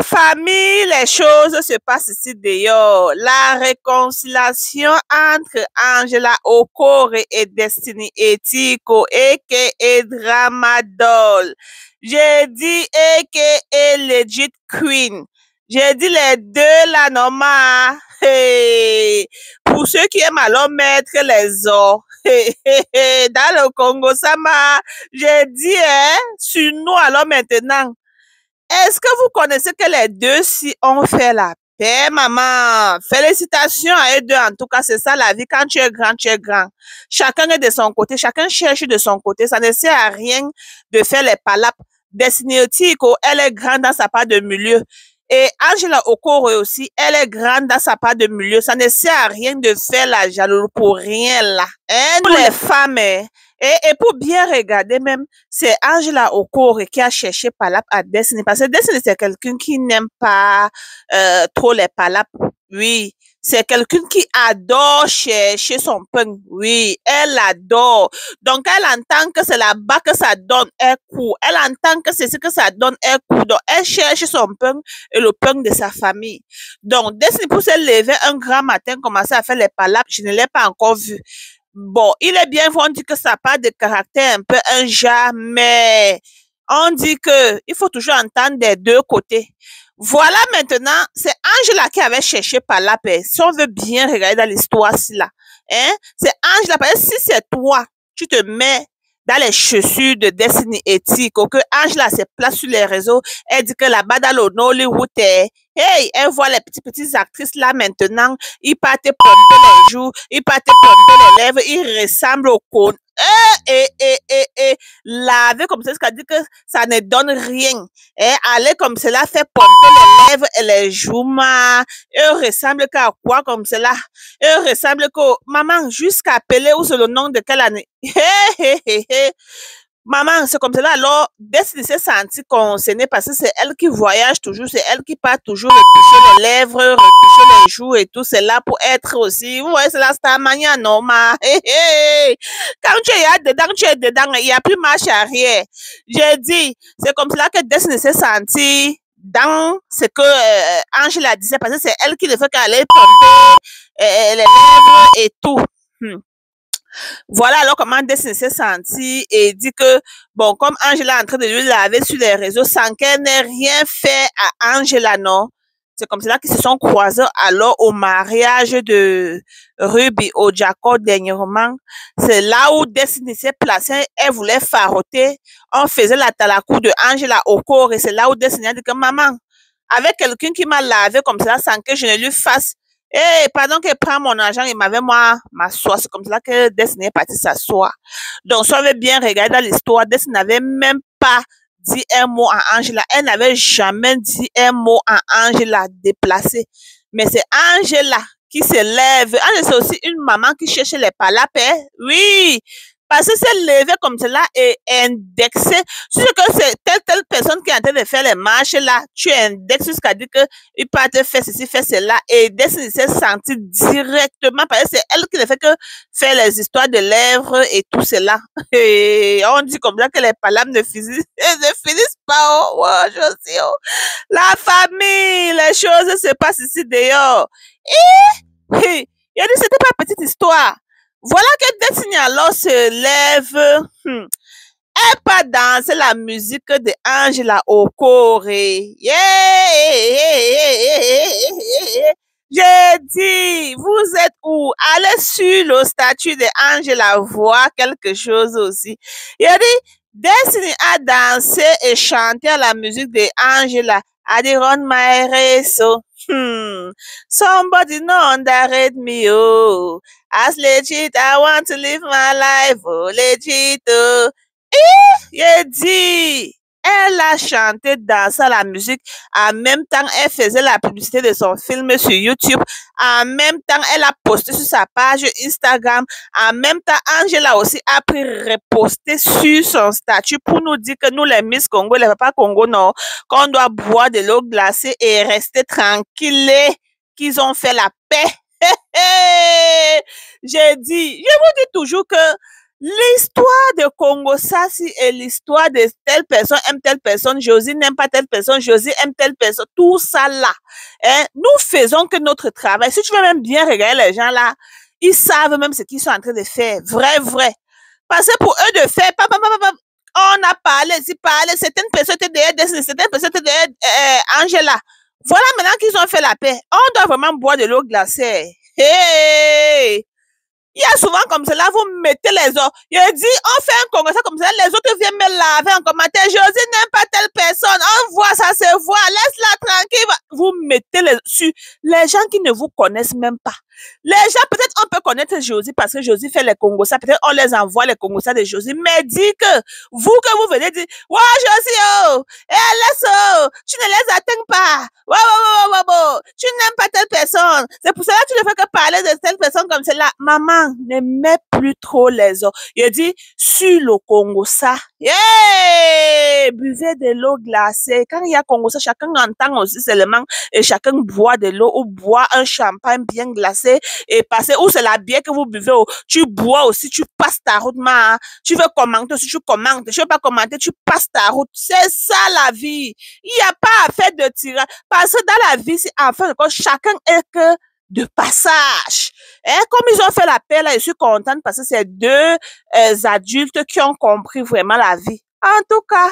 famille, les choses se passent ici d'ailleurs. La réconciliation entre Angela Okoro et Destiny Etiko, a.k.a. Dramadol. J'ai dit a.k.a. Legit Queen. J'ai dit les deux là, normal. Hey. Pour ceux qui aiment alors mettre les os. Dans le Congo, ça m'a... J'ai dit, sur nous alors maintenant. Est-ce que vous connaissez que les deux si ont fait la paix, maman? Félicitations à eux deux. En tout cas, c'est ça la vie. Quand tu es grand, tu es grand. Chacun est de son côté. Chacun cherche de son côté. Ça ne sert à rien de faire les palapes. Destiny Etiko, elle est grande dans sa part de milieu. Et Angela Okoro aussi, elle est grande dans sa part de milieu. Ça ne sert à rien de faire la jalousie pour rien là. Hein? Pour les femmes, et pour bien regarder même, c'est Angela Okoro qui a cherché palap à Destiny. Parce que Destiny, c'est quelqu'un qui n'aime pas trop les palapes. Oui. C'est quelqu'un qui adore chercher son pain. Oui, elle adore. Donc, elle entend que c'est là-bas que ça donne un coup. Elle entend que c'est ce que ça donne un coup. Donc, elle cherche son pain et le pain de sa famille. Donc, Destiny pour se lever un grand matin, commencer à faire les palapes, je ne l'ai pas encore vu. Bon, il est bien vrai, on dit que ça part de caractère un peu un genre, mais on dit que il faut toujours entendre des deux côtés. Voilà maintenant, c'est Angela qui avait cherché par la paix. Si on veut bien regarder dans l'histoire-ci là, hein, c'est Angela. Parce que si c'est toi, tu te mets dans les chaussures de Destiny Etiko, que Angela se place sur les réseaux, elle dit que là-bas dans le Nollywood, hey, elle voit les petites actrices là maintenant, ils partent pomper les joues, ils partent pomper les lèvres, ils ressemblent au con. Laver comme ça, c'est-à-dire que ça ne donne rien. Aller comme cela, fait pomper les lèvres et les joues, eux ressemblent qu'à quoi comme cela? Eux ressemblent qu'au, maman, jusqu'à appeler ou c'est le nom de quelle année? Maman, c'est comme cela, alors, Destiny s'est sentie concernée parce que c'est elle qui voyage toujours, c'est elle qui part toujours retoucher les lèvres, retoucher les joues et tout, c'est là pour être aussi, ouais, c'est la star mania, non, ma. Quand tu es dedans, il n'y a plus marche arrière. J'ai dit, c'est comme cela que Destiny s'est sentie dans ce que Angela disait, parce que c'est elle qui le fait qu'elle allait pomper les lèvres et tout. Voilà alors comment Destiny s'est sentie et dit que, bon, comme Angela est en train de lui laver sur les réseaux sans qu'elle n'ait rien fait à Angela, non. C'est comme cela qu'ils se sont croisés alors au mariage de Ruby au Jacob dernièrement. C'est là où Destiny s'est placée, elle voulait faroter. On faisait la talakou de Angela Okoro et c'est là où Destiny a dit que maman, avec quelqu'un qui m'a lavé comme ça sans que je ne lui fasse. Pendant qu'elle prend mon argent, il m'avait moi m'asseoir. C'est comme ça que Destiny est partie s'asseoir. Donc, si on veut bien regarder dans l'histoire, Destiny n'avait même pas dit un mot à Angela. Elle n'avait jamais dit un mot à Angela déplacée. Mais c'est Angela qui se lève. Angela, c'est aussi une maman qui cherche les palapes. Oui. Parce que c'est levé comme cela et indexé. Sur que c'est telle personne qui est en train de faire les marches là, tu indexes jusqu'à dire qu'il peut te faire ceci, faire cela. Et Destiny s'est sentie directement, parce que c'est elle qui ne fait que faire les histoires de lèvres et tout cela. Et on dit comme ça que les palabres ne finissent pas. Oh, je sais, oh. La famille, les choses se passent ici dehors. Et il a dit c'était pas une petite histoire. Voilà que Destiny alors se lève. Elle part danser la musique de Angela Okoro. Yeah! J'ai dit, vous êtes où? Allez sur le statut de Angela voir quelque chose aussi. Il a dit, Destiny a dansé et chanté à la musique de Angela. I did run my race, so somebody no underrate me, oh. As legit, I want to live my life, oh, legit, oh. Il dit, elle a chanté, dansé la musique, en même temps, elle faisait la publicité de son film sur YouTube, en même temps, elle a posté sur sa page Instagram, en même temps, Angela aussi a pris reposté sur son statut pour nous dire que nous, les Miss Congo, les papas Congo, non, qu'on doit boire de l'eau glacée et rester tranquille, qu'ils ont fait la paix. J'ai dit, je vous dis toujours que L'histoire de Congo Sassi et l'histoire de telle personne aime telle personne, Josie n'aime pas telle personne, Josie aime telle personne, tout ça là. Hein, nous faisons que notre travail. Si tu veux même bien regarder les gens là, ils savent même ce qu'ils sont en train de faire. Vrai, vrai. Parce que pour eux de faire, on a parlé, certaines personnes étaient derrière, certaines personnes étaient derrière Angela. Voilà maintenant qu'ils ont fait la paix. On doit vraiment boire de l'eau glacée. Hey! Il y a souvent comme cela, vous mettez les autres. Il dit, on fait un congrès comme ça, les autres viennent me laver en commentaire. Josie n'aime pas telle personne. On voit, ça se voit. Laisse-la tranquille. Vous mettez les gens qui ne vous connaissent même pas. Les gens, peut-être on peut connaître Josie parce que Josie fait les Congos, peut-être on les envoie les Congos de Josie, mais dis que vous venez dire, ouais, Josie, oh, laisse, oh, tu ne les atteins pas. Tu n'aimes pas telle personne. C'est pour cela que tu ne fais que parler de telle personne comme celle-là. Maman, ne mets plus trop les autres. Il dit, sur le Congo, ça, buvez de l'eau glacée. Quand il y a Congo, ça, chacun entend aussi seulement et chacun boit de l'eau ou boit un champagne bien glacé et passer, ou c'est la bière que vous buvez, tu bois aussi, tu passes ta route, ma, tu veux commenter aussi, tu commentes, tu veux pas commenter, tu passes ta route. C'est ça la vie. Il n'y a pas à faire de tirage. Parce que dans la vie, c'est en fait, chacun est que de passage. Et comme ils ont fait la paix, là, je suis contente parce que c'est deux adultes qui ont compris vraiment la vie. En tout cas,